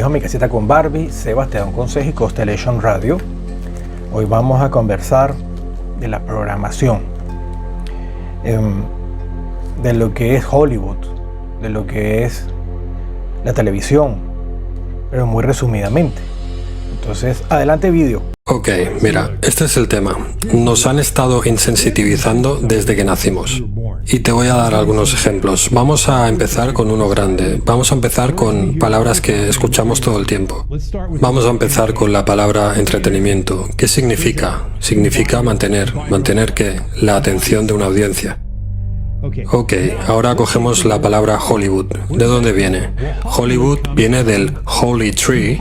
Bienvenidos a Mi Casita con Barbie, Sebastián Consejo y Constellation Radio. Hoy vamos a conversar de la programación, de lo que es Hollywood, de lo que es la televisión, pero muy resumidamente. Entonces, adelante vídeo. Ok, mira, este es el tema. Nos han estado insensitivizando desde que nacimos. Y te voy a dar algunos ejemplos. Vamos a empezar con uno grande. Vamos a empezar con palabras que escuchamos todo el tiempo. Vamos a empezar con la palabra entretenimiento. ¿Qué significa? Significa mantener. ¿Mantener qué? La atención de una audiencia. Ok, ahora cogemos la palabra Hollywood. ¿De dónde viene? Hollywood viene del Holy Tree,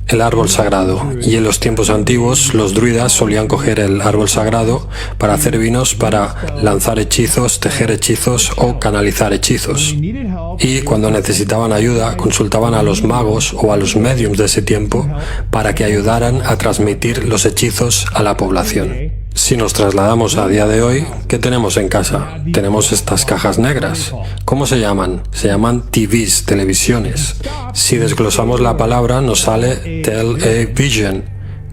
el árbol sagrado, y en los tiempos antiguos los druidas solían coger el árbol sagrado para hacer vinos, para lanzar hechizos, tejer hechizos o canalizar hechizos. Y cuando necesitaban ayuda, consultaban a los magos o a los mediums de ese tiempo para que ayudaran a transmitir los hechizos a la población. Si nos trasladamos a día de hoy, ¿qué tenemos en casa? Tenemos estas cajas negras. ¿Cómo se llaman? Se llaman TVs, televisiones. Si desglosamos la palabra, nos sale tell a vision,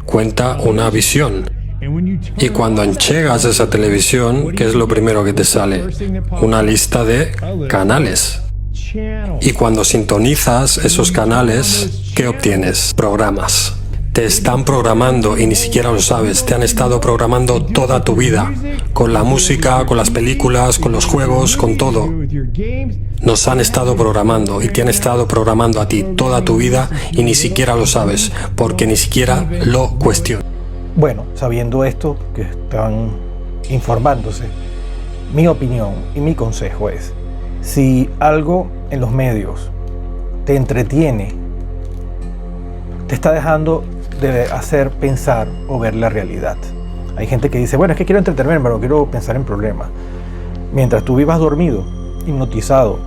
cuenta una visión. Y cuando enchegas esa televisión, ¿qué es lo primero que te sale? Una lista de canales. Y cuando sintonizas esos canales, ¿qué obtienes? Programas. Te están programando y ni siquiera lo sabes. Te han estado programando toda tu vida, con la música, con las películas, con los juegos, con todo. Nos han estado programando y te han estado programando a ti toda tu vida y ni siquiera lo sabes, porque ni siquiera lo cuestionas. Bueno, sabiendo esto, que están informándose, mi opinión y mi consejo es, si algo en los medios te entretiene, te está dejando de hacer pensar o ver la realidad. Hay gente que dice, bueno, es que quiero entretenerme, pero quiero pensar en problemas. Mientras tú vivas dormido, hipnotizado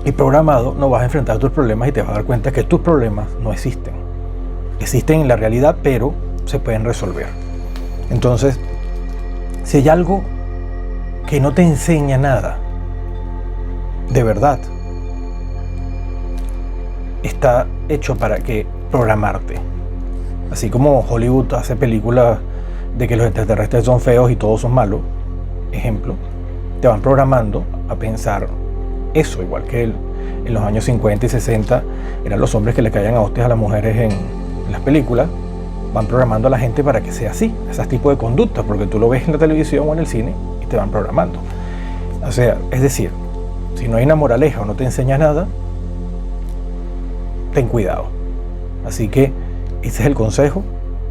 y programado, no vas a enfrentar tus problemas y te vas a dar cuenta que tus problemas no existen. Existen en la realidad, pero se pueden resolver. Entonces, si hay algo que no te enseña nada, de verdad, está hecho para que programarte. Así como Hollywood hace películas de que los extraterrestres son feos y todos son malos, ejemplo, te van programando a pensar eso, igual que en los años 50 y 60 eran los hombres que le caían a hostias a las mujeres en las películas, van programando a la gente para que sea así, ese tipo de conductas, porque tú lo ves en la televisión o en el cine y te van programando. O sea, es decir, si no hay una moraleja o no te enseña nada, ten cuidado. Así que ese es el consejo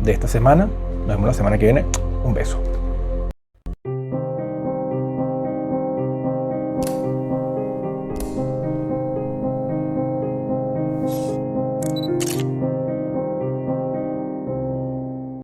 de esta semana. Nos vemos la semana que viene. Un beso.